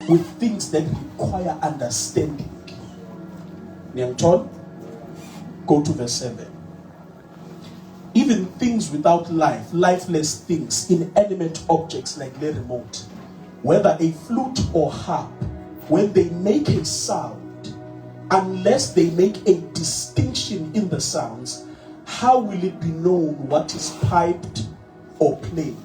with things that require understanding. Nyangton, go to verse 7. Even things without life, lifeless things, inanimate objects like the remote, whether a flute or harp, when they make a sound, unless they make a distinction in the sounds, how will it be known what is piped or played?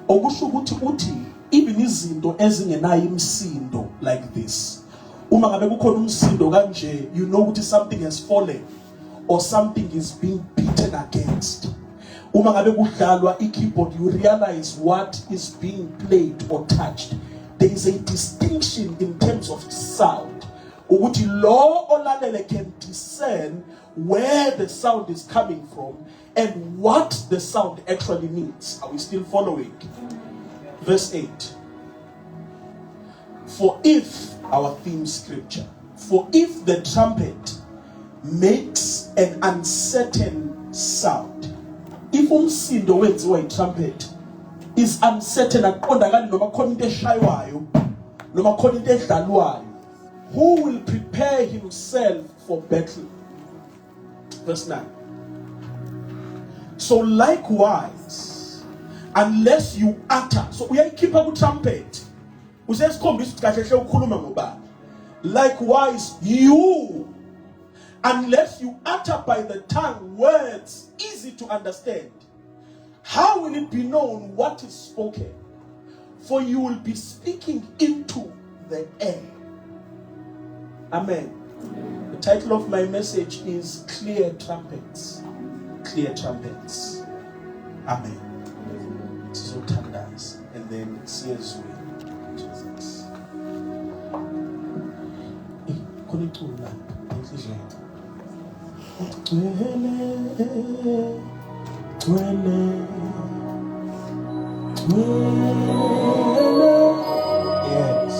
Okusho ukuthi even izinto ezingenayo imsindo like this, uma ngabe kukhona umsindo kanje, you know ukuthi something has fallen or something is being beaten against. Uma ngabe kudlalwa i-keyboard, you realize what is being played or touched. There is a distinction in terms of sound. Ukuthi lo olalele can discern where the sound is coming from and what the sound actually means. Are we still following? Verse 8. For if, our theme scripture, for if the trumpet makes an uncertain sound, if umsindo wenziwa i-trumpet is uncertain, aqondakali noma khona into eshaywayo noma khona into edlalwayo, who will prepare himself for battle? Verse 9. So likewise, unless you utter, so uyayikhipha ku-trumpet, usesikhombisa ukuthi kahle hle ukhuluma ngobani. Likewise you, unless you utter by the tongue words easy to understand, how will it be known what is spoken? For you will be speaking into the air. Amen. The title of my message is Clear Trumpets. Clear Trumpets. Amen. So tandas. And then says we. Jesus. Yes.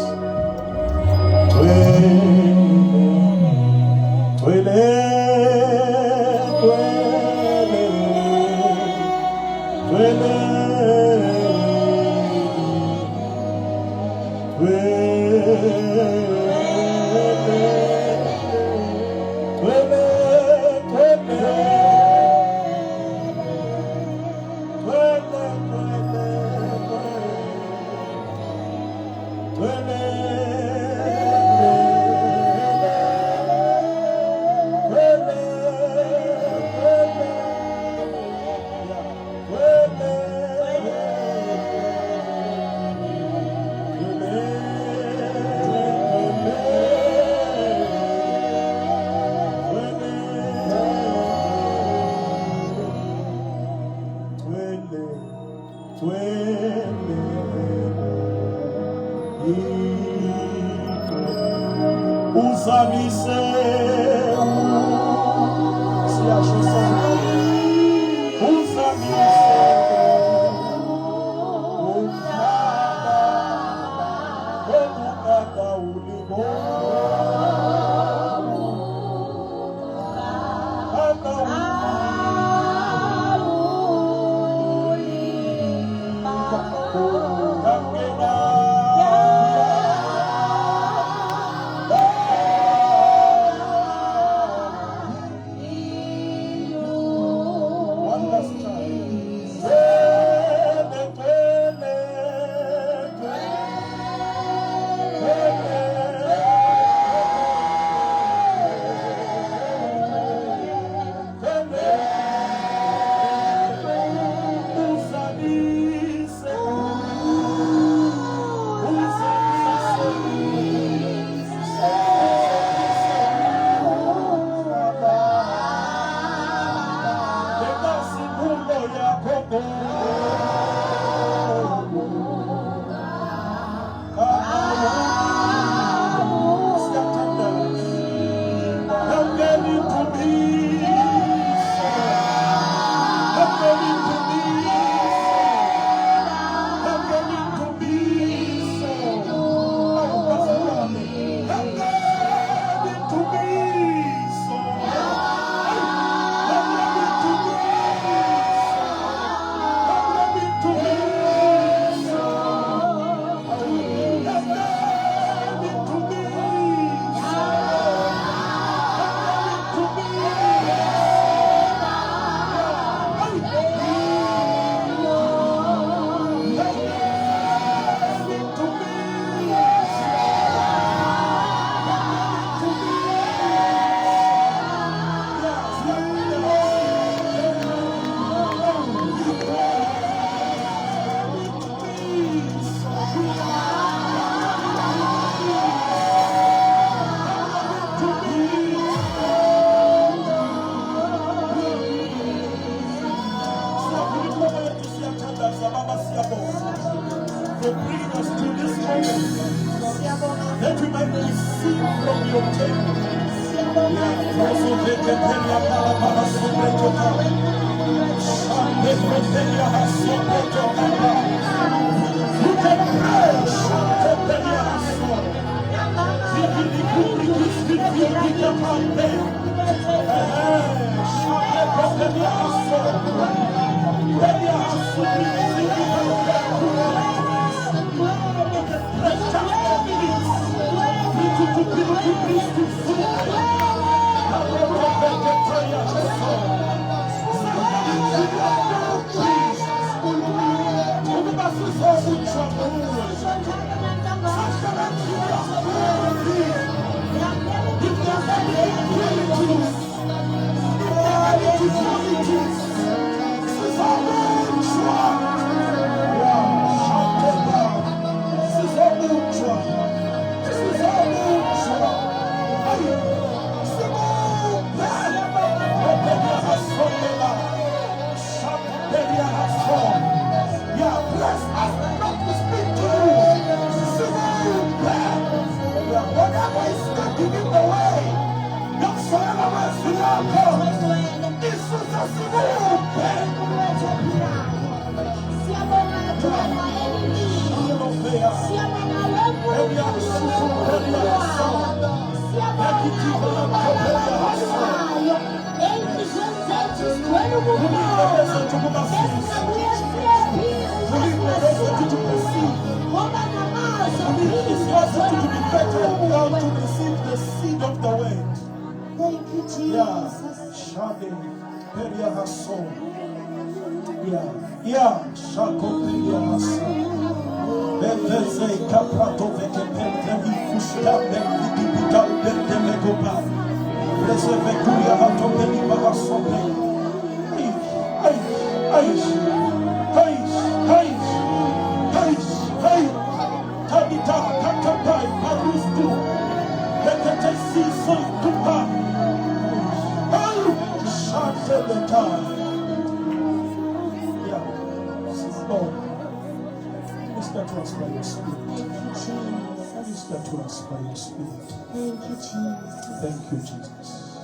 Thank you, Jesus.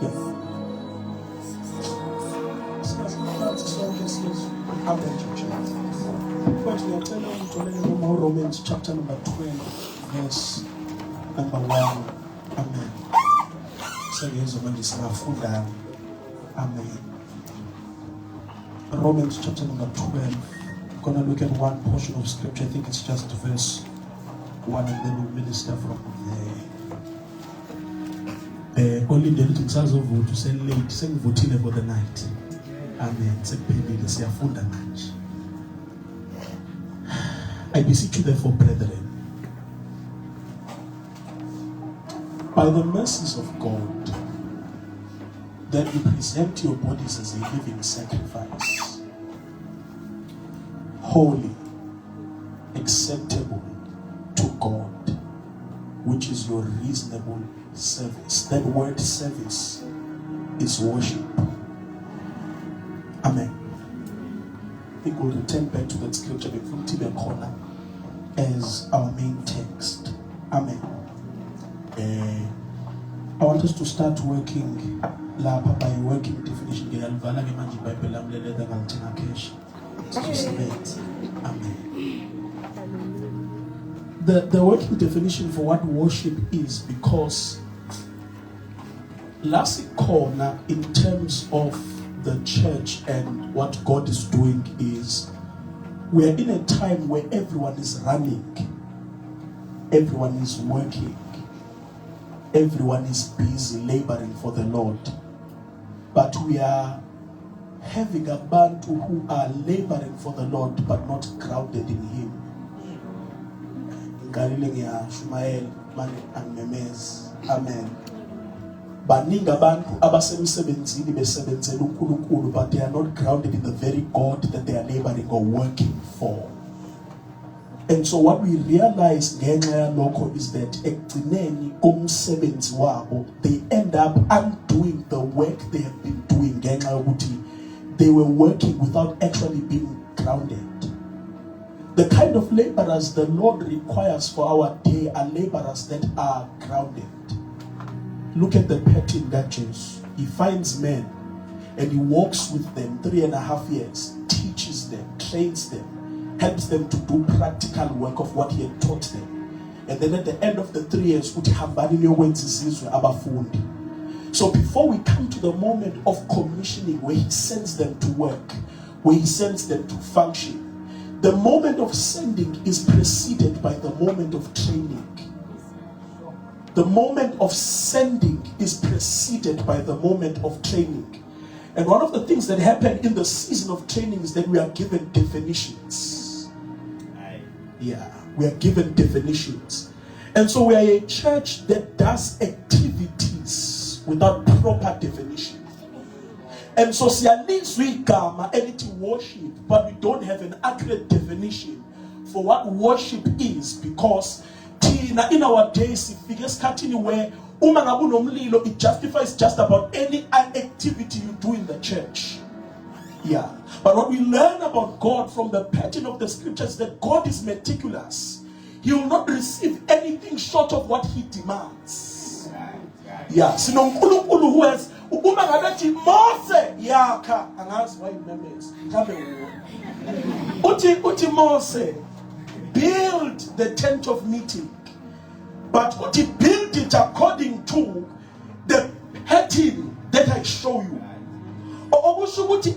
Yeah. Romans chapter number 12, verse number 1. Amen. Amen. Romans chapter number 12. I'm going to look at one portion of scripture. I think it's just verse 1, and then we'll minister from there. Only the little sons of vote to say late, saying voting for the night. Amen. I beseech you therefore, brethren, by the mercies of God, that you present your bodies as a living sacrifice, holy, acceptable to God, which is your reasonable service. That word service is worship. Amen. I think we'll return back to that scripture from Tiber Corner as our main text. Amen. I want us to start working by working definition. Amen. The working definition for what worship is, because last corner in terms of the church and what God is doing is, we are in a time where everyone is running, everyone is working, everyone is busy laboring for the Lord. But we are having a bantu who are laboring for the Lord but not grounded in Him. Shumael, Mani, and Memez. Amen. Baninga abantu abasemsebenzini besebenzela uNkulunkulu, but they are not grounded in the very God that they are laboring or working for. And so what we realize ngenxa yalokho is that ekugcineni komsebenzi wabo, they end up undoing the work they have been doing ngenxa yokuthi they were working without actually being grounded. The kind of laborers the Lord requires for our day are laborers that are grounded. Look at the pattern that Jesus. He finds men and he walks with them 3.5 years, teaches them, trains them, helps them to do practical work of what he had taught them. And then at the end of the 3 years, so before we come to the moment of commissioning, where he sends them to work, where he sends them to function, the moment of sending is preceded by the moment of training. The moment of sending is preceded by the moment of training. And one of the things that happen in the season of training is that we are given definitions. Yeah, we are given definitions. And so we are a church that does activities without proper definition. And so we come and worship, but we don't have an accurate definition for what worship is, because in our days, where it justifies just about any activity you do in the church. Yeah. But what we learn about God from the pattern of the scriptures is that God is meticulous. He will not receive anything short of what he demands. Yeah. Sinonkulunkulu who has Mose yaka angazi why remembers. Uti Mose build the tent of meeting. But Uti build it according to the pattern that I show you.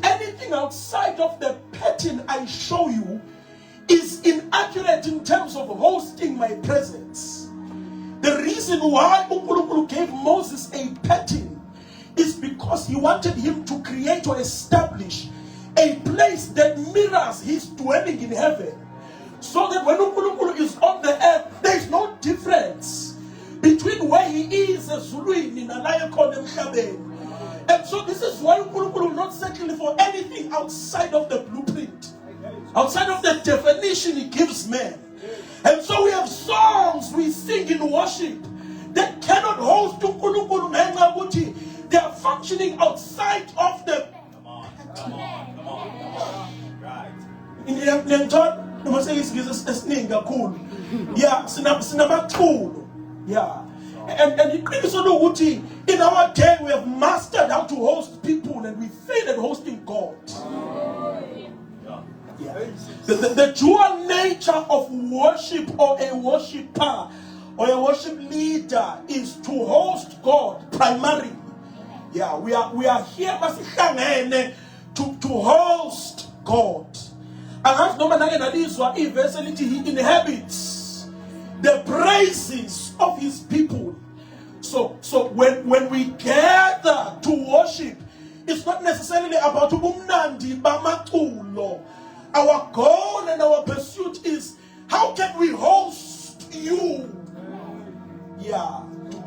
Anything outside of the pattern I show you is inaccurate in terms of hosting my presence. The reason why Unkulunkulu gave Moses a pattern is because he wanted him to create or establish a place that mirrors his dwelling in heaven. So that when Unkulunkulu is on the earth, there is no difference between where he is as Zuluini and Alayakonem. And so this is why Unkulunkulu will not settle for anything outside of the blueprint, outside of the definition he gives men. And so we have songs we sing in worship that cannot host Unkulunkulu Mengabuti. They are functioning outside of the. Come on. Right. In the you must say it's cool. Yeah, sinama tool. Yeah. And in our day we have mastered how to host people and we fail at hosting God. Yeah. The dual nature of worship or a worshiper or a worship leader is to host God primarily. Yeah, we are here to host God. And as he inhabits the praises of his people. So when we gather to worship, it's not necessarily about umnandi bamatulo. Our goal and our pursuit is, how can we host you? Yeah.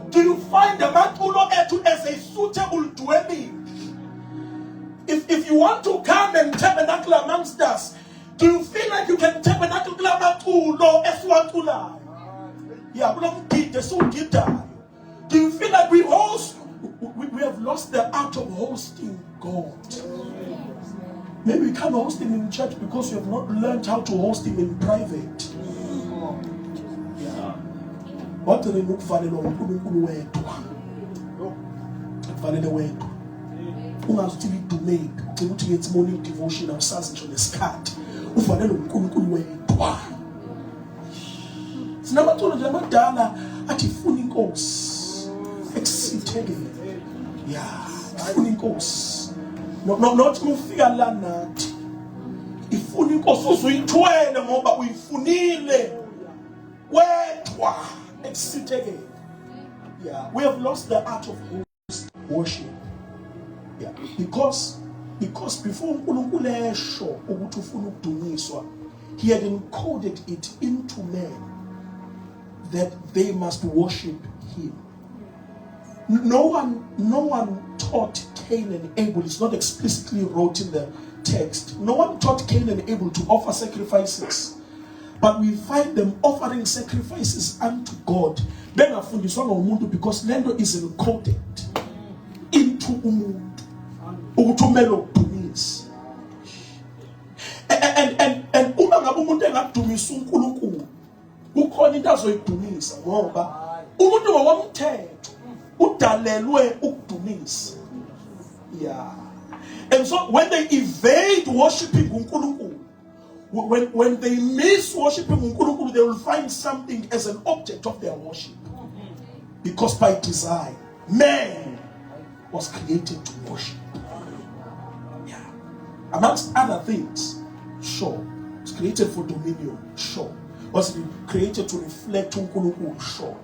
Do you find the matulo etu as a suitable dwelling? If you want to come and tabernacle amongst us, do you feel like you can tabernacle matulo eswatula? Yeah, do you feel like we have lost the art of hosting God? Maybe we can't host him in church because we have not learned how to host him in private. Yeah. What do they look for? To make morning devotion of sausage on the scat. It's never told them at a funing course. Exceedingly. Yeah, funing course. Not moving a land. If funing course also in 12 more, but we funile. Where exceedingly. Yeah, we have lost the art of worship. Yeah, because before he had encoded it into men that they must worship him. No one taught Cain and Abel. It's not explicitly wrote in the text. No one taught Cain and Abel to offer sacrifices, but we find them offering sacrifices unto God. Then because Lendo is encoded into umuntu. And udumisa uNkulunkulu kukhona into azoyidumisa ngoba umuntu ngokomthetho udalelwe ukudumisa. Yeah. And so when they evade worshiping uNkulunkulu, when they miss worshiping uNkulunkulu, they will find something as an object of their worship. Because by design, man was created to worship. Yeah. Amongst other things, sure. It's created for dominion, sure. Was created to reflect uNkulunkulu, sure.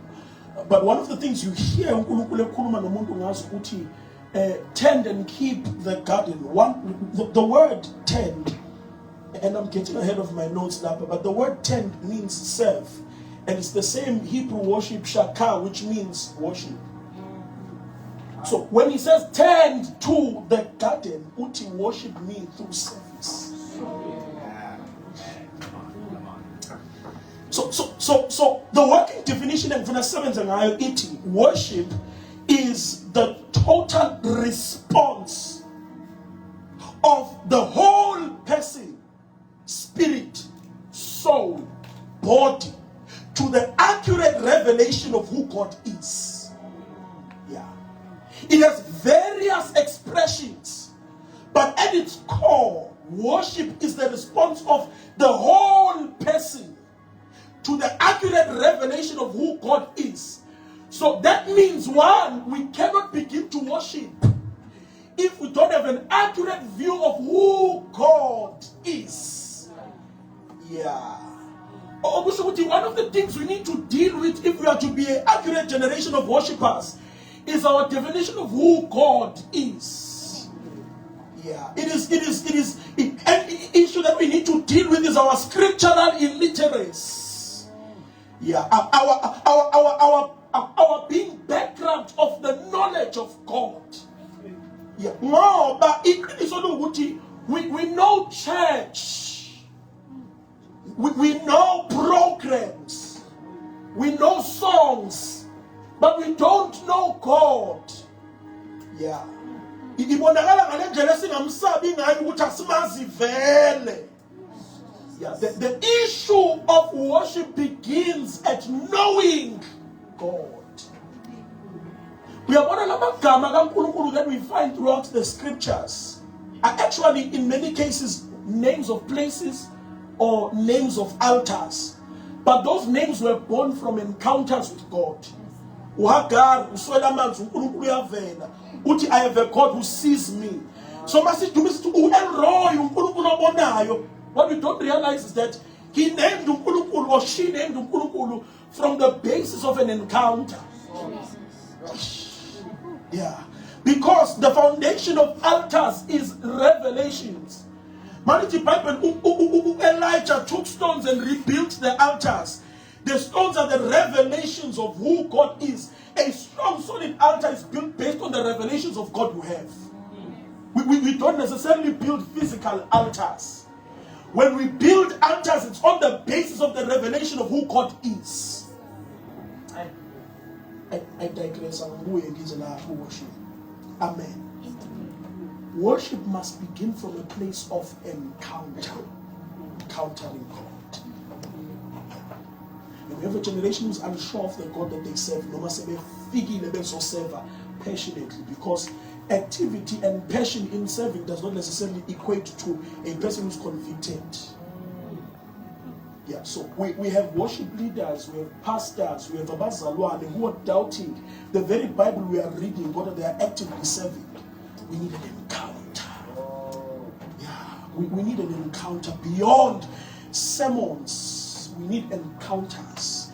But one of the things you hear uNkulunkulu ekhuluma nomuntu ngazo ukuthi tend and keep the garden. The word tend, and I'm getting ahead of my notes now, but the word tend means serve. And it's the same Hebrew worship shaka, which means worship. So when he says tend to the garden, uti worship me through service. So the working definition of worship is the total response of the whole person, spirit, soul, body, to the accurate revelation of who God is. Yeah. It has various expressions, but at its core, worship is the response of the whole person to the accurate revelation of who God is. So that means, one, we cannot begin to worship if we don't have an accurate view of who God is. Yeah. One of the things we need to deal with if we are to be an accurate generation of worshippers is our definition of who God is. Yeah. An issue that we need to deal with is our scriptural illiteracy. Yeah. Our being background of the knowledge of God. Yeah. No, but we know church. We know programs. We know songs. But we don't know God. Yeah. Yeah. The issue of worship begins at knowing God. We are one of the that we find throughout the scriptures are actually in many cases names of places or names of altars. But those names were born from encounters with God. I have a God who sees me. So what we don't realize is that he named Unkulunkulu or she named Unkulunkulu from the basis of an encounter. Yeah. Because the foundation of altars is revelations. Elijah took stones and rebuilt the altars. The stones are the revelations of who God is. A strong, solid altar is built based on the revelations of God you have. We don't necessarily build physical altars. When we build altars, it's on the basis of the revelation of who God is. I digress. Worship. Amen. Worship must begin from a place of encountering God. And we have a generation who's unsure of the God that they serve. No matter serve passionately, because activity and passion in serving does not necessarily equate to a person who's convicted. Yeah, so we have worship leaders, we have pastors, we have Abazalwane who are doubting the very Bible we are reading, whether they are actively serving. We need an encounter. Yeah, we need an encounter beyond sermons. We need encounters.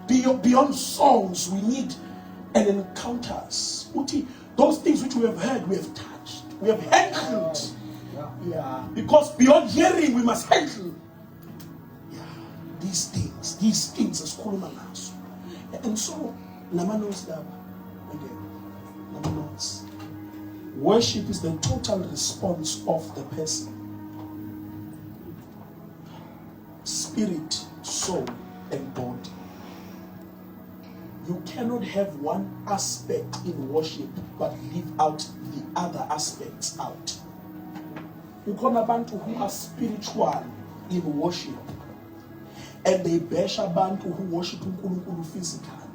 Beyond songs, we need an encounters. Those things which we have heard, we have touched, we have handled. Yeah, because beyond hearing, we must handle. These things as Kulumanas. And so, Namanos worship is the total response of the person. Spirit, soul, and body. You cannot have one aspect in worship but leave out the other aspects out. You call abantu who are spiritual in worship, and they bash abantu who worship uNkulunkulu physically.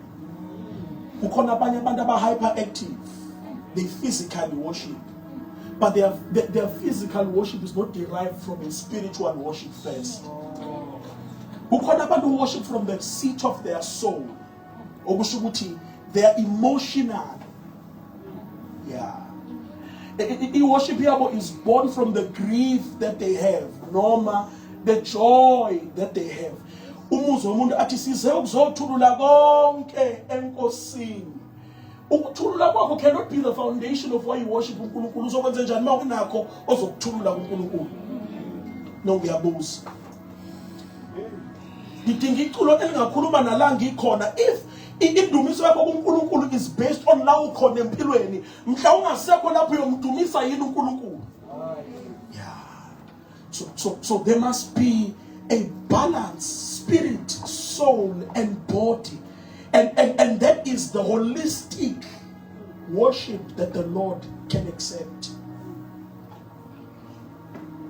Kukhona abanye abantu hyperactive. They physically worship. But their physical worship is not derived from a spiritual worship first. Kukhona abantu who worship from the seat of their soul. Okushukuthi they are emotional. Yeah. The worship yabo is born from the grief that they have, noma the joy that they have. Umuzwa umuntu athi size ukuzothulula konke enkosini. Ukuthulula kwakho cannot be the foundation of why you worship uNkulunkulu. Uzokwenza njani uma unakho ozokuthulula kuNkulunkulu? No, ngiyabuza. Ngidinga iculo elingakhuluma nala ngikhona. If indumiso yakho kuNkulunkulu is based on la ukhona empilweni, mhla ungasekho lapho uyomdumisa yini uNkulunkulu? Yeah. So there must be a balance, spirit, soul, and body. And that is the holistic worship that the Lord can accept.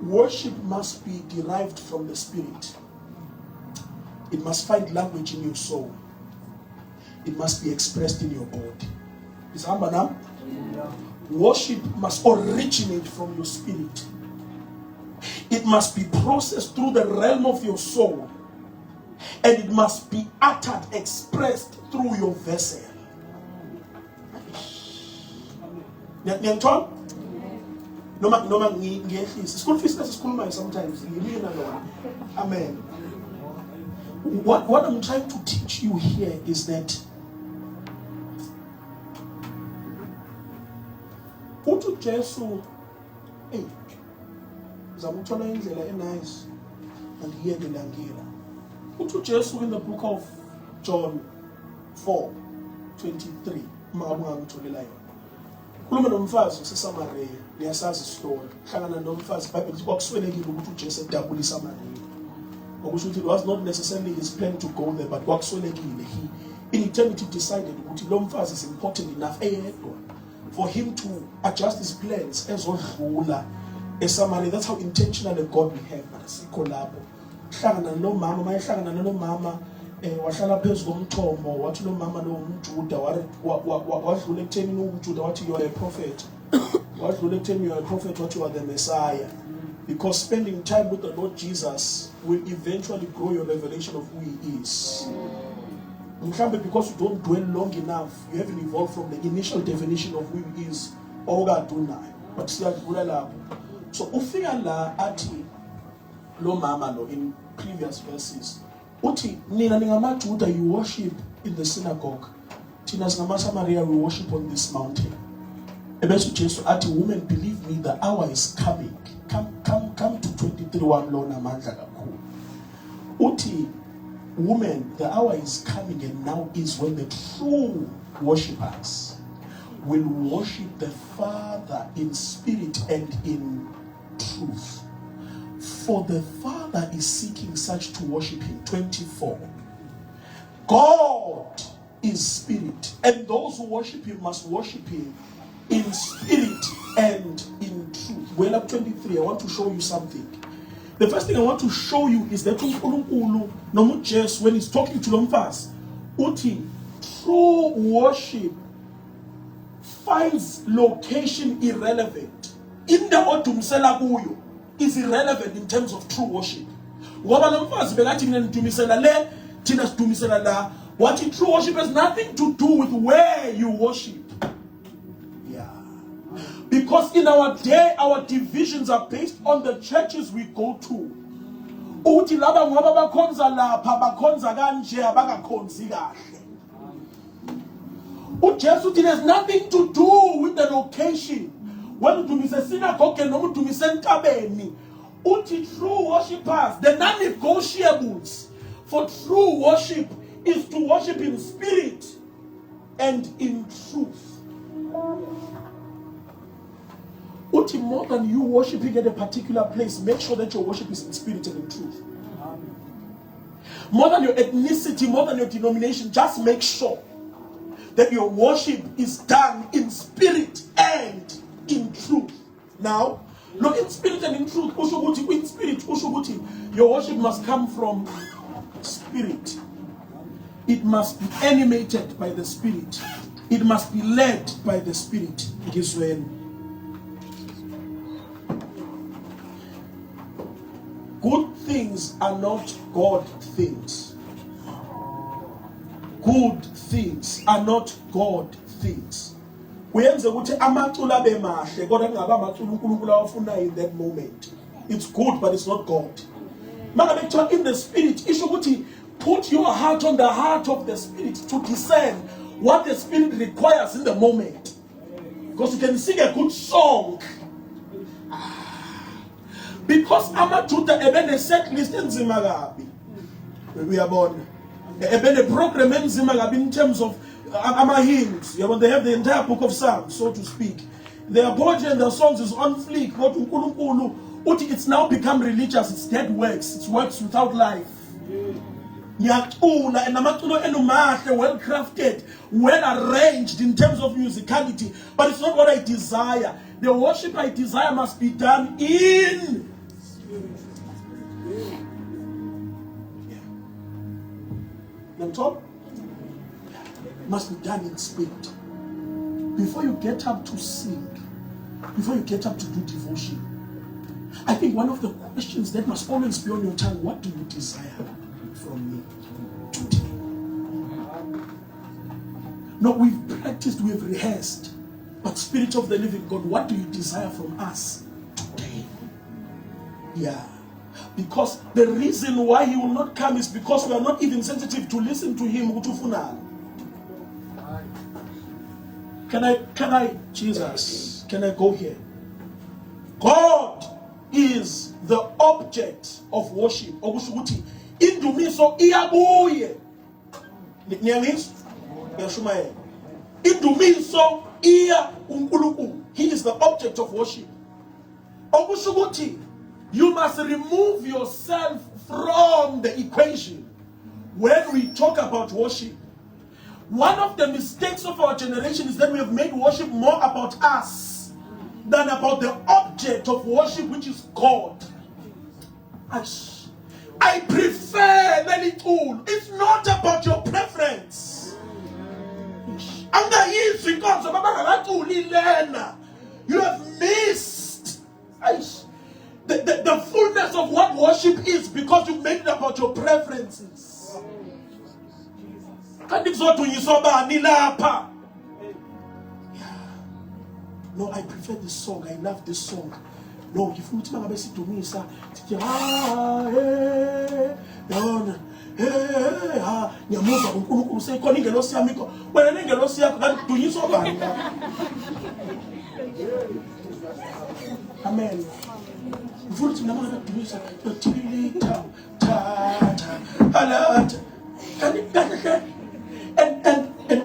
Worship must be derived from the spirit. It must find language in your soul. It must be expressed in your body. Is Hamba now? Worship must originate from your spirit. It must be processed through the realm of your soul. And it must be uttered, expressed through your vessel. Niyangithola? Noma ngiyehlisa. School fees esikhulumayo sometimes. Amen. What I'm trying to teach you here is that uthi Jesu zamuthola indlela enice and yeke langila. Uthi Jesu in the book of John 4:23 mangangitholela yona. Khuluma nomfazi oseSamaria, liyasazi story. Hlangana nomfazi iBhayibheli kwakuswelekile ukuthi uJesu edabula iSamaria. Okusho it was not necessarily his plan to go there, but kwakuswelekile. He in eternity decided ukuthi lo mfazi is important enough for him to adjust his plans ezodlula eSamaria. That's how intentional a God we have. But sikho lapho hlangana nomama mayehlangana nomama wahlala phezu komthombo wathi lo mama lo umJuda wadlula ekutheni umJuda wathi you are a prophet. Wadlula ekutheni you are a prophet wathi you are the Messiah. Because spending time with the Lord Jesus will eventually grow your revelation of who He is. Because you don't dwell long enough, you haven't evolved from the initial definition of who He is. But so ufika la ati lo mama lo in previous verses. Uti nina ningamaJuda you worship in the synagogue. Tina singamaSamaria we worship on this mountain. Ebesu Jesu ati woman believe me the hour is coming. Come to 23:1 lo namandla kakhulu. Uti woman the hour is coming and now is when the true worshippers will worship the Father in spirit and in truth. For the Father is seeking such to worship Him. 24. God is spirit, and those who worship Him must worship Him in spirit and in truth. Well, up 23, I want to show you something. The first thing I want to show you is that when he's talking to them first, true worship finds location irrelevant. In the odumsela kuyo is irrelevant in terms of true worship. What true worship has nothing to do with where you worship. Because in our day, our divisions are based on the churches we go to. It has nothing to do with the location. When to miss a synagogue and no to miss true worshippers, the non-negotiables for true worship is to worship in spirit and in truth. More than you worshiping at a particular place, make sure that your worship is in spirit and in truth. More than your ethnicity, more than your denomination, just make sure that your worship is done in spirit and in truth. Now, look, in spirit and in truth, in spirit, your worship must come from Spirit. It must be animated by the Spirit. It must be led by the Spirit. Is when good things are not God things. Good things are not God things. Kuyenza ukuthi amaculo abe mahle kodwa kungabe amaculo uNkulunkulu awafuna in that moment. It's good but it's not God. Manje bekuthiwa in the Spirit isho ukuthi put your heart on the heart of the Spirit to discern what the Spirit requires in the moment. Because you can sing a good song. Because amajuda ebene set list enzima kabi. We are born. Ebene program enzima kabi in terms of hymns. They have the entire book of Psalms, so to speak. Their poetry and their songs is on fleek. What uNkulunkulu uthi it's now become religious. It's dead works. It's works without life. Ngiyacula and amaculo enumahle, well crafted, well arranged in terms of musicality, but it's not what I desire. The worship I desire must be done in. Must be done in spirit. Before you get up to sing, before you get up to do devotion, I think one of the questions that must always be on your tongue: what do you desire from me today? No, we've practiced, we've rehearsed, but Spirit of the living God, what do you desire from us today? Yeah. Because the reason why he will not come is because we are not even sensitive to listen to him. Can I, Jesus, can I go here? God is the object of worship. Indumiso iyabuye. Indumiso iya uNkulunkulu. He is the object of worship. You must remove yourself from the equation when we talk about worship. One of the mistakes of our generation is that we have made worship more about us than about the object of worship, which is God. I prefer Nelly-Tool. It's not about your preference. You have missed the fullness of what worship is because you made it about your preferences. No, I prefer this song. I love this song. No, if you tell me to me, sir, amen.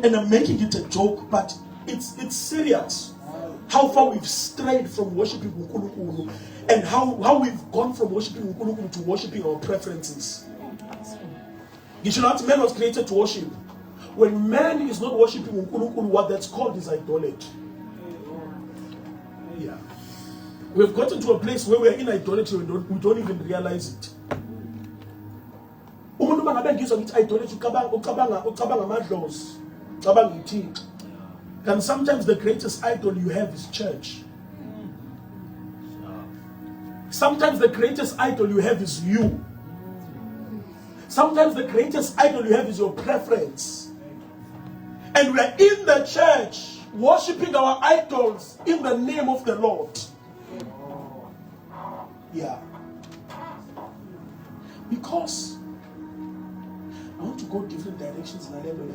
And I'm making it a joke, but it's serious. How far we've strayed from worshiping Unkulunkulu, and how we've gone from worshiping Unkulunkulu to worshiping our preferences. You should not, man was created to worship. When man is not worshiping Unkulunkulu, what that's called is idolatry. Yeah. We've gotten to a place where we're in idolatry, we don't even realize it. And sometimes the greatest idol you have is church. Sometimes the greatest idol you have is you. Sometimes the greatest idol you have is your preference. And we are in the church worshiping our idols in the name of the Lord. Yeah. Because I want to go different directions in a level.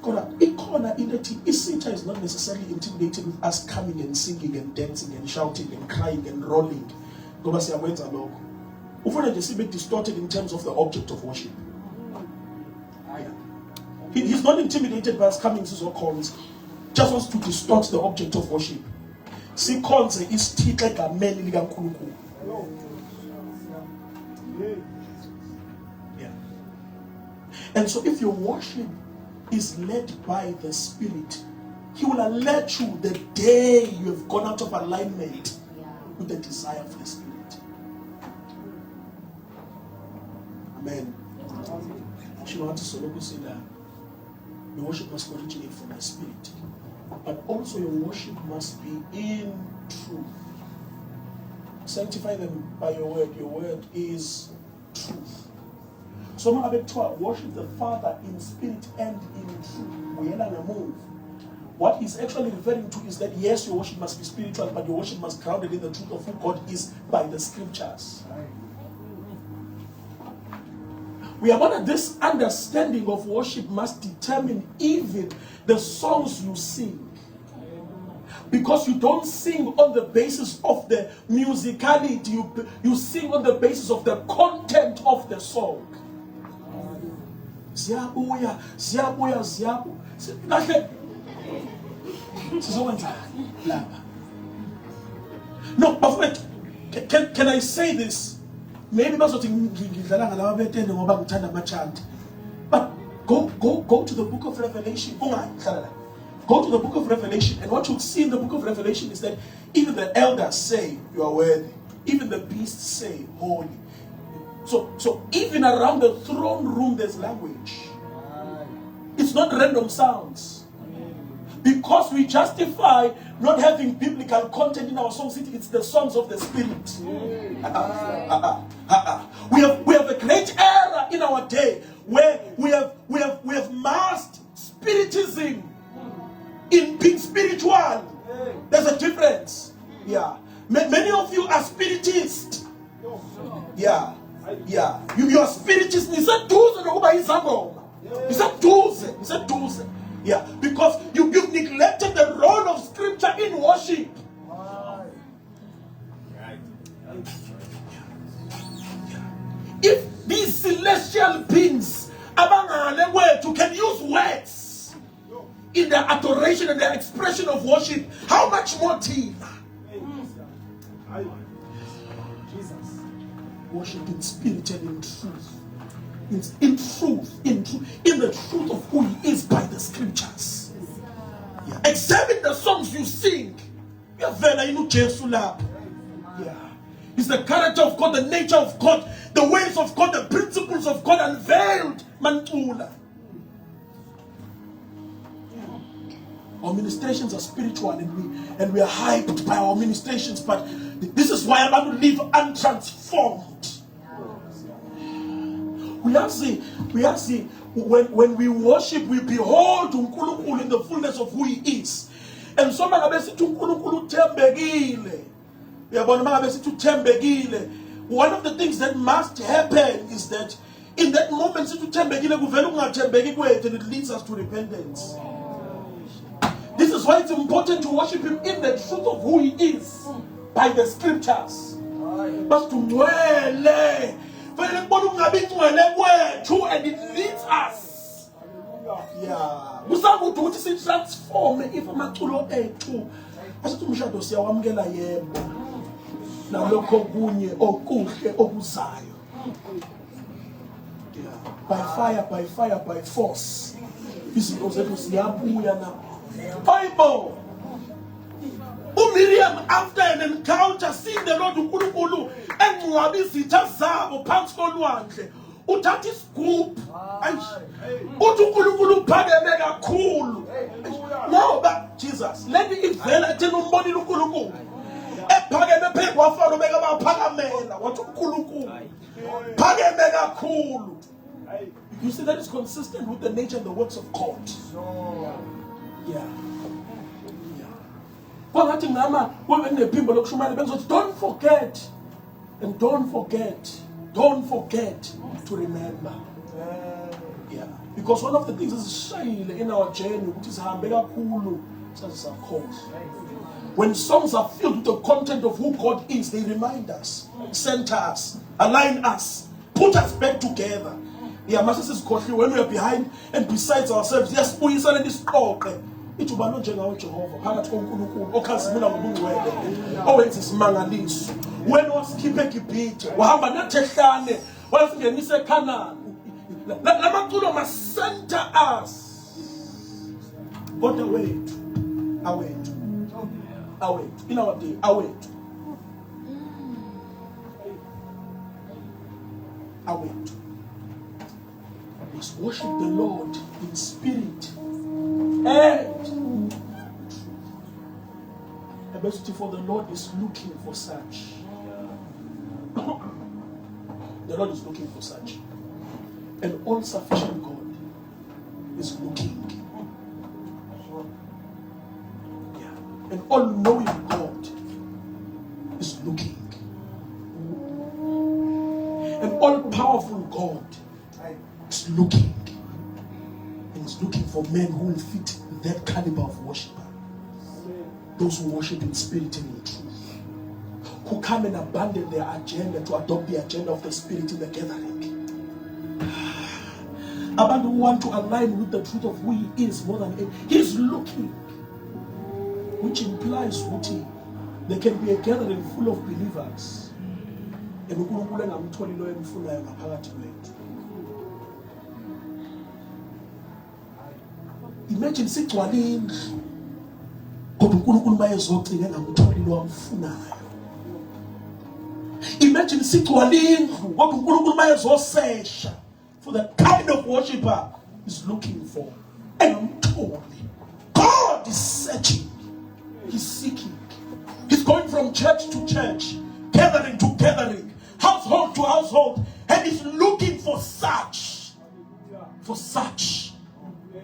Isita is not necessarily intimidated with us coming and singing and dancing and shouting and crying and rolling. It's a bit distorted in terms of the object of worship. He's not intimidated by us coming to cons. Just wants to distort the object of worship. See, cons is like a man. Yeah. And so if your worship is led by the Spirit, He will alert you the day you have gone out of alignment with the desire of the Spirit. Amen. introduction, what is the worship must originate from the spirit. But also your worship must be in truth. Sanctify them by your word. Your word is truth. So worship the Father in spirit and in truth. What he's actually referring to is that yes, your worship must be spiritual, but your worship must be grounded in the truth of who God is by the scriptures. We are about this understanding of worship must determine even the songs you sing. Because you don't sing on the basis of the musicality, you sing on the basis of the content of the song. Ziyabuya, ziyabuya, ziyabuya. No, but can I say this? Maybe but go to the book of Revelation. Go to the book of Revelation, and what you'll see in the book of Revelation is that even the elders say you are worthy, even the beasts say holy. So even around the throne room there's language. It's not random sounds. Because we justify not having biblical content in our songs, it's the songs of the Spirit. We have a great era in our day where we have masked spiritism in being spiritual. There's a difference. Yeah. Many of you are spiritists. Yeah. You are spiritists. Yeah, because you've neglected the role of scripture in worship. If these celestial beings can use words in their adoration and their expression of worship, how much more teeth? Jesus. Worship in spirit and in truth. In the truth of who he is by the scriptures. Yeah. Examine the songs you sing. Yeah. It's the character of God, the nature of God, the ways of God, the principles of God unveiled. Mantula. Our ministrations are spiritual and we are hyped by our ministrations, but this is why I'm going to live untransformed. We are see when we worship, we behold uNkulunkulu in the fullness of who he is. And so uNkulunkulu thembekile. One of the things that must happen is that in that moment and it leads us to repentance. This is why it's important to worship him in the truth of who he is by the scriptures. But to and it leads us. Yeah. We transform if amaculo ethu. Asithi umshado siyawamkela yebo. Nalokho kunye okuhle okuzayo. By fire, by force. Izinto zethu ziyabuya na. Bible. Miriam, after an encounter, seeing the Lord uNkulunkulu engcwabi izitha zabo phansi kolwandle, uthatha isigubhu. Uthi uNkulunkulu uphakeme kakhulu. No, but Jesus, let me ivela thina umbonile uNkulunkulu. Ephakeme phezu kwaFaro beka baphakamela, wathi uNkulunkulu phakeme kakhulu. You see that is consistent with the nature and the works of God. Yeah. Don't forget, and don't forget to remember. Yeah. Because one of the things is shine in our journey, which is when songs are filled with the content of who God is, they remind us, center us, align us, put us back together. Yeah, Master says, when we are behind and besides ourselves, yes, we are in this talk. Ithuba njengawe Jehova phakathi koNkulunkulu okhazimula ngobungcwele owenza isimangaliso wena wasikhipha eGibhithe wahamba nathi ehlane wasingenisa eKhanani lamaculo must center us kodwa awethu in our day awethu must worship the Lord in spirit and the best for the Lord is looking for such. The Lord is looking for such. An all-sufficient God is looking. An all-knowing God is looking. An all-powerful God is looking. And is looking for men who will fit that caliber of worshiper. Those who worship in spirit and in truth. Who come and abandon their agenda to adopt the agenda of the Spirit in the gathering. About who want to align with the truth of who He is more than He's looking. Which implies what there can be a gathering full of believers. And imagine sigcwale indlu kodwa uNkulunkulu bayezogcina ngamtholi lo amfunayo. Imagine sigcwale indlu kodwa uNkulunkulu bayezosesha for the kind of worshipper is looking for. Engamtholi. God is searching. He's seeking. He's going from church to church, gathering to gathering, household to household, and he's looking for such. For such.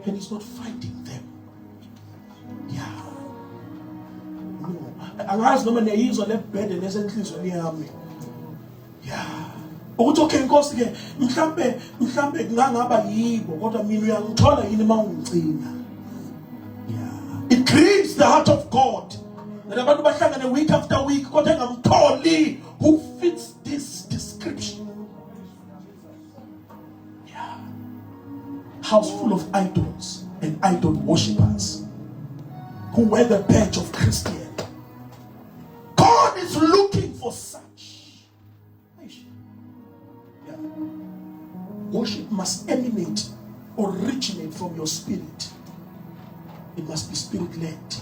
And he's not finding them. Yeah. No. Angazi noma neyizwa lebhede lesenhliziyo yami. Yeah. Ukuthi okay Nkosi ke mhlambe ngangaba yibo kodwa mina uyangithola yini mawungicina. Yeah. It grieves the heart of God. That abantu bahlangane week after week kodwa engamtholi who fits this description. Yeah. House full of idols and idol worshippers who wear the badge of Christian. God is looking for such. Yeah. Worship must emanate, originate from your spirit. It must be spirit-led,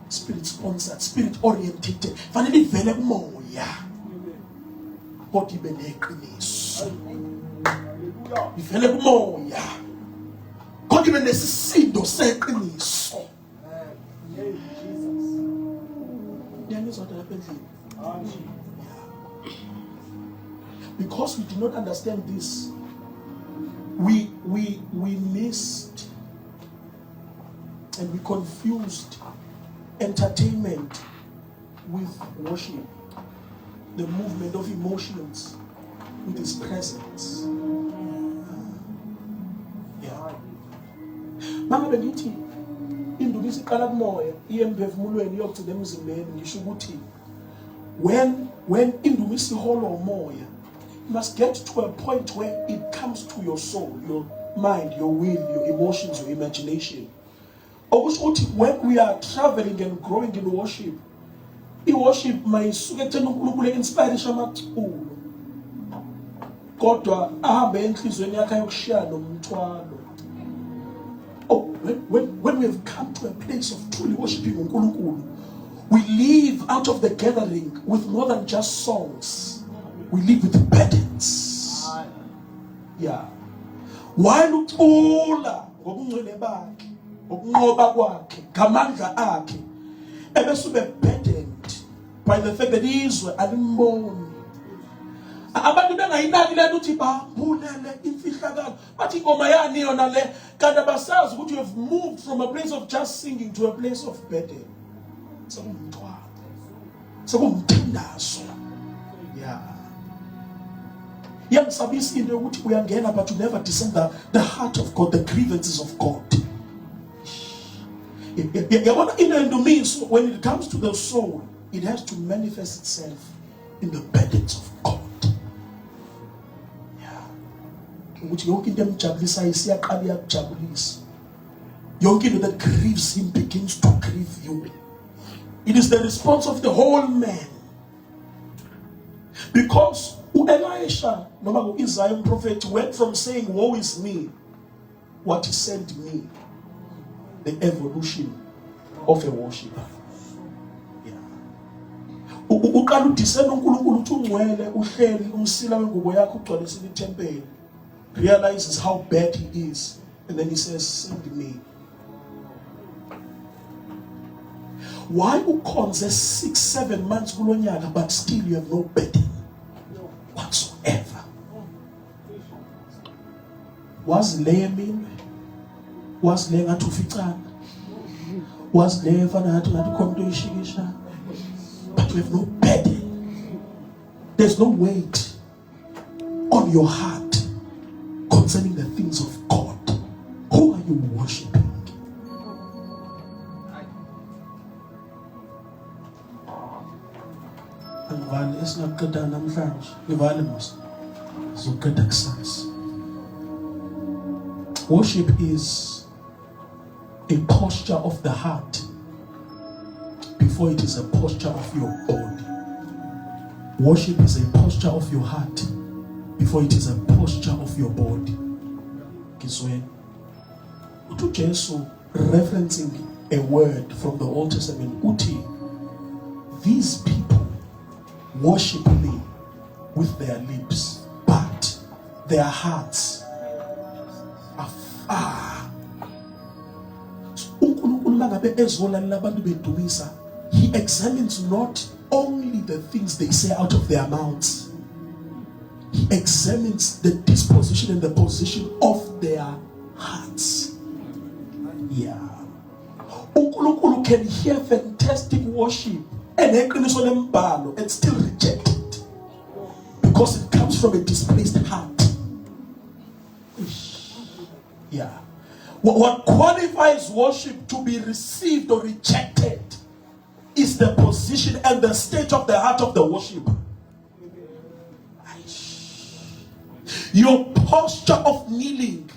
spirit-sponsored, spirit-orientated. Fanele ivele kumoya. Kodwa ibe neqiniso. Ivele kumoya. Kodwa ibe nesisindo seqiniso. Because we did not understand this, we missed and we confused entertainment with worship, the movement of emotions with His presence. Yeah. Mama bengithi induku isiqala kumoya iyemphefumulweni iyogcina emzimbeni ngisho ukuthi when induku isihola umoya, you must get to a point where it comes to your soul, your mind, your will, your emotions, your imagination. When we are traveling and growing in worship, i-worship mayisuke ekutheni uNkulunkulu inspiration amaculo kodwa ahambe enhlizweni yakhe ayokushiya nomthwalo. When we have come to a place of truly worshiping uNkulunkulu, we leave out of the gathering with more than just songs. We live with burdens. Yeah. While ucula ngobungcwele bakhe, ngokunqoba kwakhe, ngamandla akhe, ebesube burdened by the fact that izwe alimboni. Abantu bengayinaki le ukuthi babulele imfihlakalo. Bathi ingoma yani yona le kanti abasazi ukuthi you have moved from a place of just singing to a place of burden. Sekumthwalo. Sekumthandazo. Yeah. Yamsabisa into ukuthi uyangena but you never discern the heart of God, the grievances of God. When it comes to the soul, it has to manifest itself in the burdens of God. Yeah. Which yonke into emjabulisayo isiyaqala iyakujabulisa. Yonke into that grieves him begins to grieve you. It is the response of the whole man. Because Elisha, no Isaiah prophet, went from saying, woe is me, what he sent me, the evolution of a worshipper. Uqala udiscern uNkulunkulu uthi ungcwele uhleli umsila wengubo yakho ugcwalisile itempeli realizes how bad he is, and then he says, send me. Why ukhonze 6-7 months kulonyaka, but still you have no burden whatsoever? Was le mimi? Was le ngathi uficana? Was le fana ngathi khona into ishikisha? But you have no burden. There's no weight on your heart concerning the things of God. Who are you worshiping? Ngivale esingaqeda namhlanje. Ngivale mos. Zoqeda kusasa. Worship is a posture of the heart before it is a posture of your body. Worship is a posture of your heart before it is a posture of your body. Kiswe. Utu Jesu referencing a word from the Old Testament. Uti, these people worship me with their lips, but their hearts are far. He examines not only the things they say out of their mouths, he examines the disposition and the position of their hearts. Yeah. Unkulunkulu can hear fantastic worship and still reject it because it comes from a displaced heart. Yeah. What qualifies worship to be received or rejected is the position and the state of the heart of the worshiper. Your posture of kneeling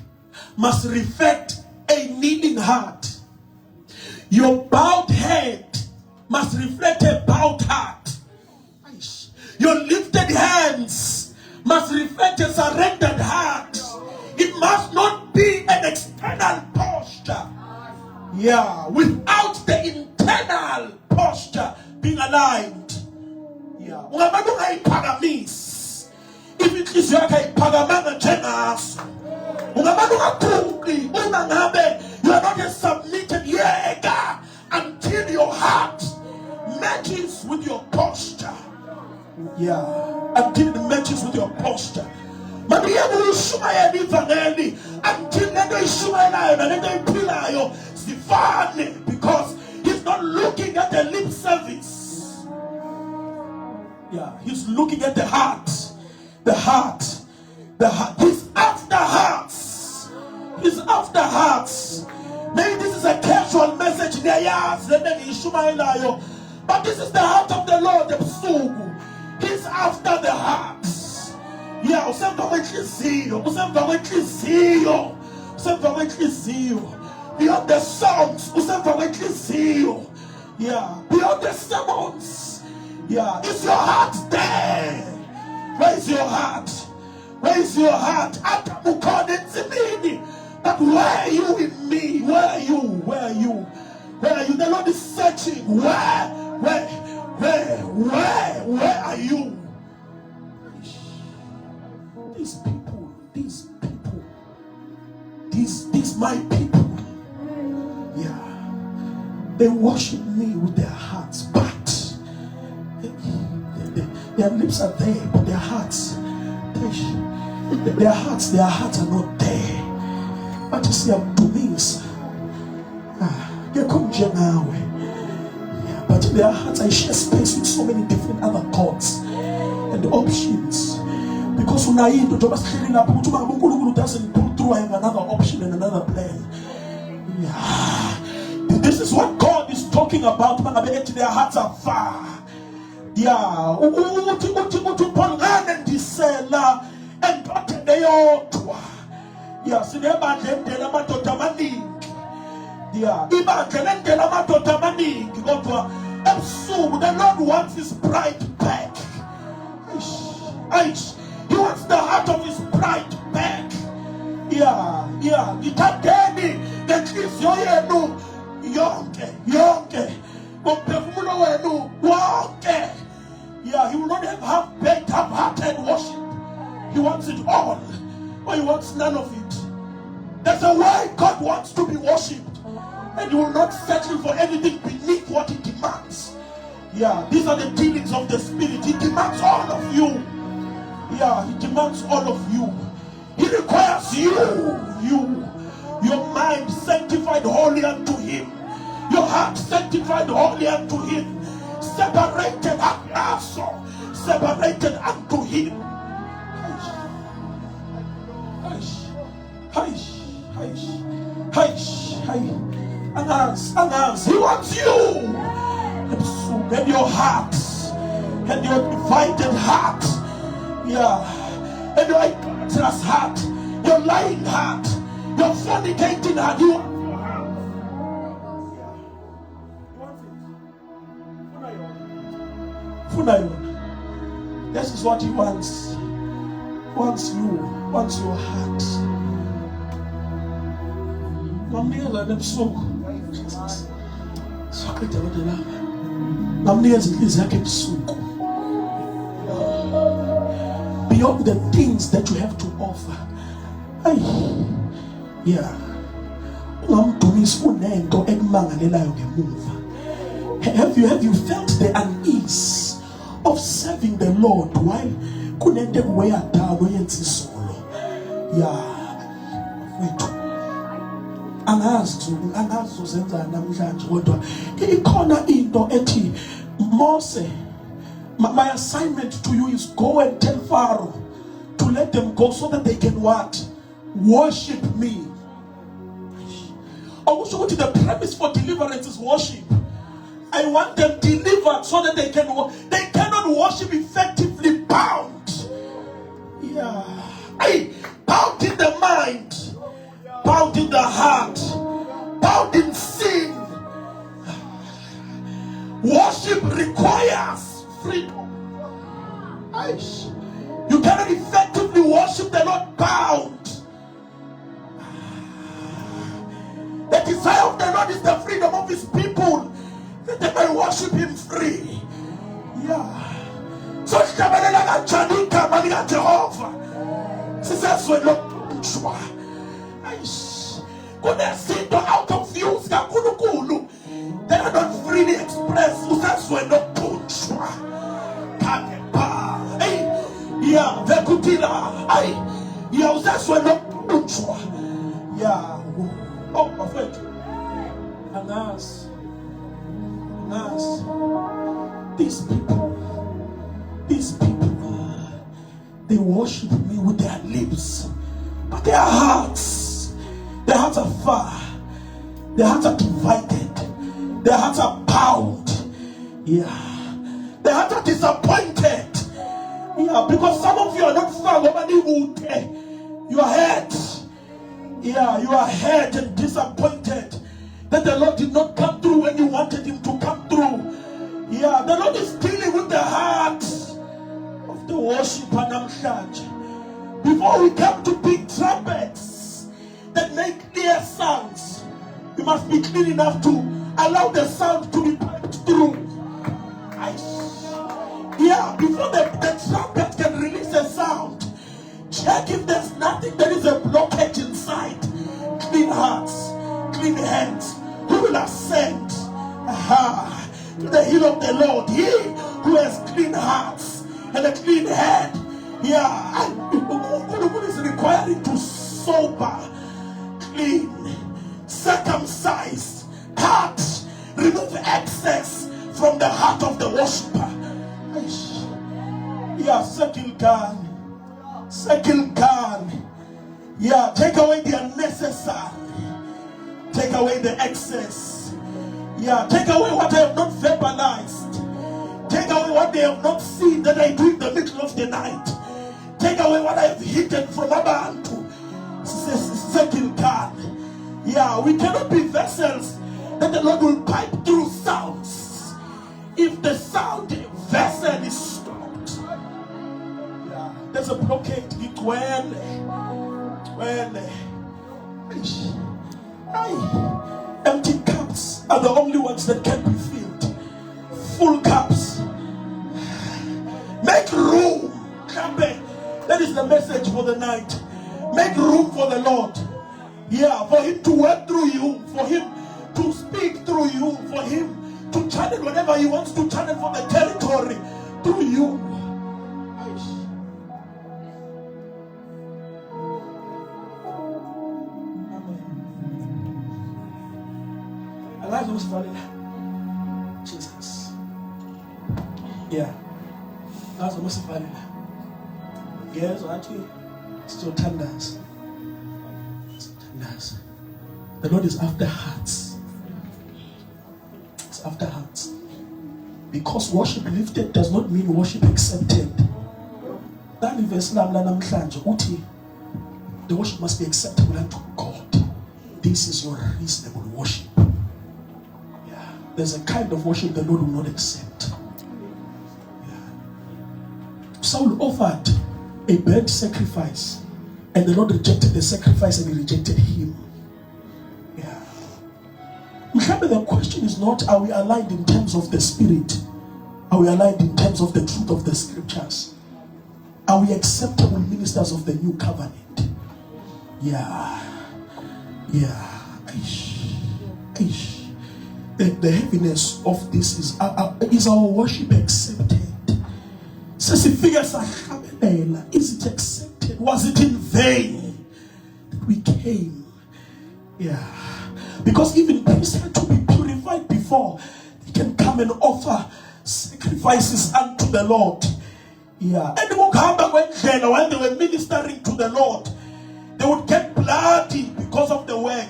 must reflect a kneeling heart. Your bowed head must reflect a bowed heart. Your lifted hands must reflect a surrendered heart. It must not be an external posture. Yeah, without the internal posture being aligned. Yeah. If it is like a pagamana generous, you are not a submitted yega until your heart matches with your posture. Yeah, until it matches with your posture. Maria Mushumaya Nivanelli until Nendo Shumaya and Nendo Pilayo Sifane, because he's not looking at the lip service. Yeah, he's looking at the heart. The heart. The heart. He's after hearts. He's after hearts. Maybe this is a casual message there, yes, but this is the heart of the Lord. He's after the hearts. Yeah, beyond the songs, yeah, beyond the sermons. Yeah, is your heart there? Where is your heart? Where is your heart? But where are you in me? Where are you? Where are you? Where are you? The Lord is searching. Where are you? These my people. Yeah. They worship me with their hearts, but their lips are there, but their hearts are not there. But you see, I'm doing this. But in their hearts, I share space with so many different other chords and options. Because when I eat, the job is clearing up, doesn't pull through. I have another option and another plan. Yeah. This is what God is talking about. Their hearts are far. Yeah. Yeah. The Lord wants his bride back. He wants the heart of his bride back. Yeah. Itateni ngehliziyo yenu yonke. Ngomphefumulo wenu wonke. Yeah, he will not have half-baked, half-hearted worship. He wants it all. He wants none of it. There's a way God wants to be worshipped, and He will not settle for anything beneath what He demands. Yeah, these are the dealings of the Spirit. He demands all of you. Yeah, He demands all of you. He requires you. Your mind sanctified wholly unto Him. Your heart sanctified wholly unto Him. Separated separated unto Him. Anas, He wants you. And your heart, and your divided heart, yeah, and your idolatrous heart, your lying heart, your fornicating heart. You want it. This is what He wants. Wants you, wants your heart. Mamniela nebusuku. Sokuthi abadala. Mamniela inhliziyo yakhe ebusuku. Beyond the things that you have to offer. Yeah. Ungamdumisi unento ekumangalelayo ngemuva. Have you felt the unease of serving the Lord while kunento ekuweya down oyenza isolo? Yeah. Wethu. Angazi uzenza namhlanje kodwa ikhona into ethi Mose, my assignment to you is go and tell Pharaoh to let them go so that they can what? Worship me. Also, the premise for deliverance is worship. I want them delivered so that they cannot worship effectively bound. Yeah. Bound in the mind, bound in the heart, bound in sin. Worship requires freedom. You cannot effectively worship the Lord bound. The desire of the Lord is the freedom of His people, that they may worship Him free. Yeah. So Jabalala Janika Maria Jehovah. Says when not out of views, they are not freely expressed. That's when not yeah, Vekutila. Yeah, that's when not yeah. Oh, my friend. Anas. These people, they worship me with their lips, but their hearts are far. Their hearts are divided. Their hearts are bound. Yeah. Their hearts are disappointed. Yeah, because some of you are not far. You are hurt. Yeah, you are hurt and disappointed that the Lord did not come through when you wanted Him to come through. Yeah, the Lord is dealing with the heart of the worshiper namhlanje. Before we come to big trumpets that make clear sounds, you must be clean enough to allow the sound to be piped through. Yeah, before the trumpet can release a sound, check if there's nothing, there is a blockage inside. Clean hearts, clean hands. Who will ascend to the hill of the Lord? He who has clean hearts and a clean hand. Yeah, God is requiring to sober, clean, circumcised, cut, remove excess from the heart of the worshiper. Yeah, second God. Yeah, take away the unnecessary. Take away the excess. Yeah, take away what I have not verbalized. Take away what they have not seen that I do in the middle of the night. Take away what I have hidden from Abantu. Second God. Yeah, we cannot be vessels that the Lord will pipe through sounds if the sound vessel is stopped. Yeah, there's a blockade. Empty cups are the only ones that can be filled. Full cups. Make room. That is the message for the night. Make room for the Lord. Yeah, for him to work through you, for him to speak through you, for him to channel whatever he wants to channel for the territory through you. Jesus. Yeah. That's almost valid. Yes, actually, still tenders. The Lord is after hearts. It's after hearts. Because worship lifted does not mean worship accepted. That verse the worship must be acceptable unto God. This is your reasonable worship. Yeah. There's a kind of worship the Lord will not accept. Yeah. Saul offered a burnt sacrifice, and the Lord rejected the sacrifice and he rejected him. Yeah. Remember, the question is not, are we aligned in terms of the spirit? Are we aligned in terms of the truth of the scriptures? Are we acceptable ministers of the new covenant? Yeah. The heaviness of this is our worship accepted? Is it accepted? Was it in vain that we came? Yeah. Because even priests had to be purified before they can come and offer sacrifices unto the Lord. Yeah. And when they were ministering to the Lord, they would get bloody because of the work.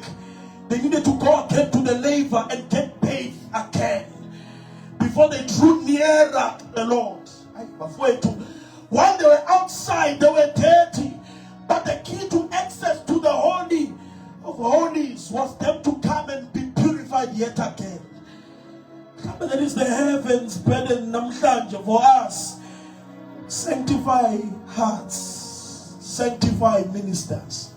They needed to go again to the laver and get paid again before they drew nearer to the Lord. While they were outside, they were dirty. But the key to access to the Holy of Holies was them to come and be purified yet again. That is the heavens burden namhlanje for us. Sanctify hearts, sanctify ministers,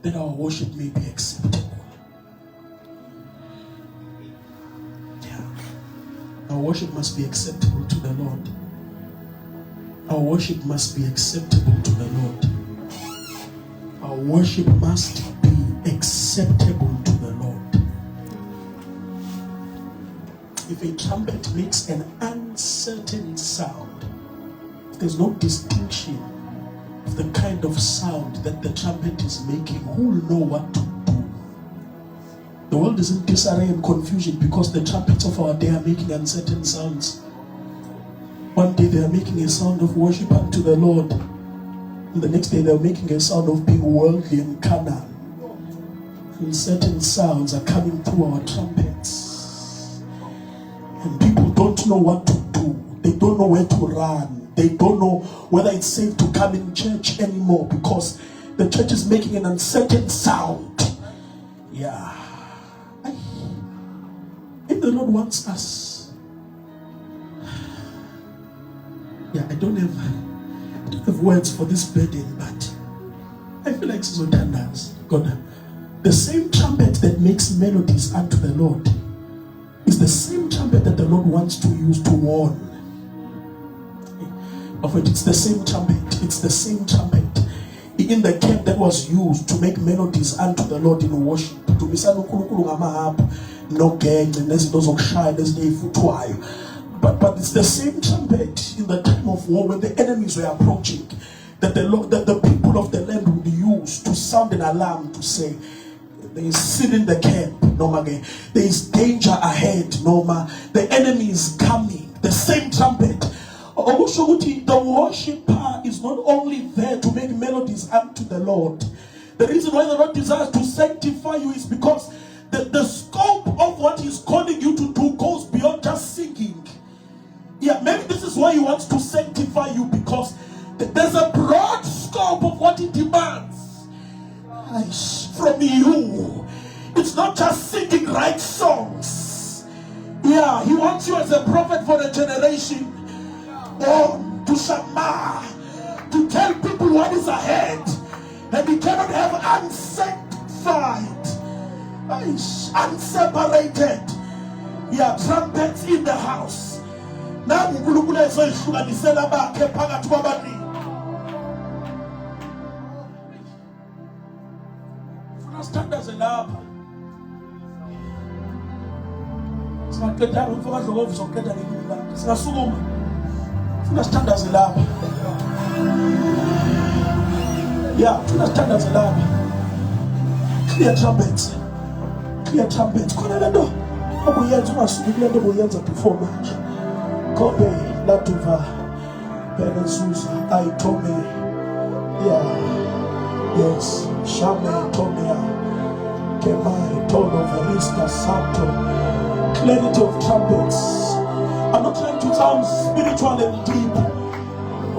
that our worship may be acceptable. Yeah. Our worship must be acceptable to the Lord. Our worship must be acceptable to the Lord. Our worship must be acceptable to the Lord. If a trumpet makes an uncertain sound, if there's no distinction of the kind of sound that the trumpet is making, who will know what to do? The world is in disarray and confusion because the trumpets of our day are making uncertain sounds. One day they are making a sound of worship unto the Lord, and the next day they are making a sound of being worldly and carnal. And certain sounds are coming through our trumpets, and people don't know what to do. They don't know where to run. They don't know whether it's safe to come in church anymore because the church is making an uncertain sound. Yeah. If the Lord wants us, I don't have words for this burden, but I feel like Zotandas. God, the same trumpet that makes melodies unto the Lord is the same trumpet that the Lord wants to use to warn. It's the same trumpet. It's the same trumpet in the camp that was used to make melodies unto the Lord in worship. But it's the same trumpet in the time of war when the enemies were approaching that the people of the land would use to sound an alarm to say, there is sin in the camp, there is danger ahead, the enemy is coming. The same trumpet. The worshiper is not only there to make melodies unto the Lord. The reason why the Lord desires to sanctify you is because the scope of what He's calling you to do goes beyond just singing. Yeah, maybe this is why He wants to sanctify you, because there's a broad scope of what He demands from you. It's not just singing right songs. Yeah, He wants you as a prophet for a generation. To Shammah, to tell people what is ahead, and He cannot have unsanctified, unseparated, trumpets in the house. Now lapha. Singaqeda umfoka dlokovu sokuqeda leli lapha. Singasukuma. Funa sithandaze lapha. Yeah, funa sithandaze lapha. Clear trumpets. Clear trumpets. Khona lento obuyenza ungasuki kule nto obuyenza before manje. Kobe latuva Benezuza Aitome. Yeah. Yes. Shame Tomea. Kemai Tono Verista Santo. Clarity of trumpets. I'm not trying to sound spiritual and deep.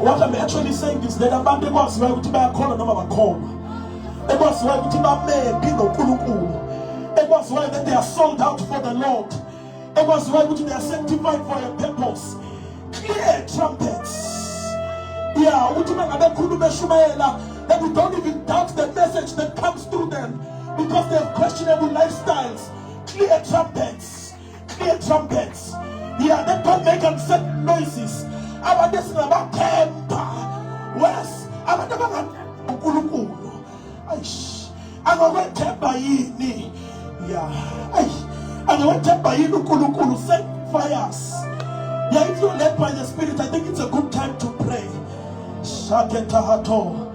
What I'm actually saying is that abande kwasi ukuthi bayakhona noma bakhona. Ekwasi ukuthi bamephi noNkulunkulu. Ekwasi that they are sold out for the Lord. Ekwasi ukuthi they are sanctified for a purpose. Clear trumpets. Yeah, ukuthi mangabe khuluma eshumayela that we don't even doubt the message that comes through them because they have questionable lifestyles. Clear trumpets. Clear trumpets. Yeah, they don't make uncertain noises. Abantu esingabathemba. Wes, abantu abangaNkulunkulu. Ayish. Angakwethemba yini? Yeah. Ayish. Angakwethemba yini uNkulunkulu? Sanctify us. Yeah, if you're led by the Spirit, I think it's a good time to pray. Shaketahato.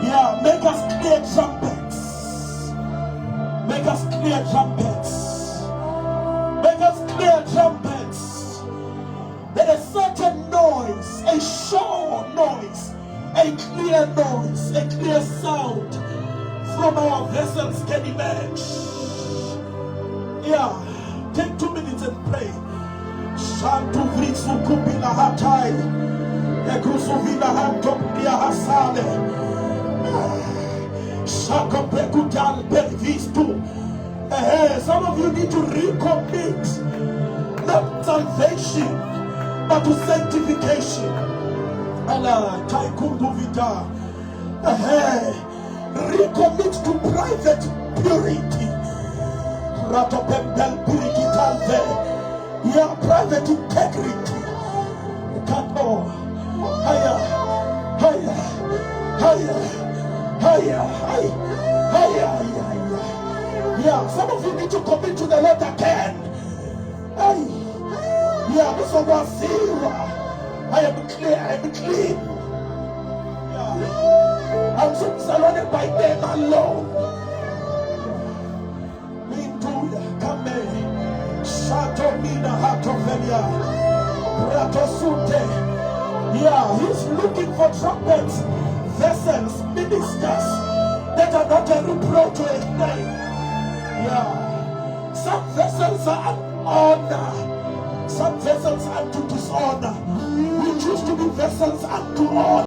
Yeah, make us clear trumpets. Make us clear trumpets. Make us clear trumpets. There is certain noise, a sure noise, a clear noise, a clear sound from our vessels can emerge. Yeah, take 2 minutes and pray. Shantu Vitsu Kupila Hatai, Ekrusuvina Hantop Dia Hasale. Some of you need to recommit not salvation but to sanctification. Recommit to private purity. Yeah, private integrity. Higher, higher, higher. Yeah, some of you need to commit to the Lord again. Yeah, this one was zero. I am clear, I am clean. Yeah. I'm so surrounded by them alone. Mintuya, Kame, Shato Mina Hatovelia, Pratosute. Yeah, he's looking for trumpets, vessels, ministers that are not a reproach to his name. Yeah. Some vessels are an honor. Some vessels are to dishonor. We choose to be vessels unto honor.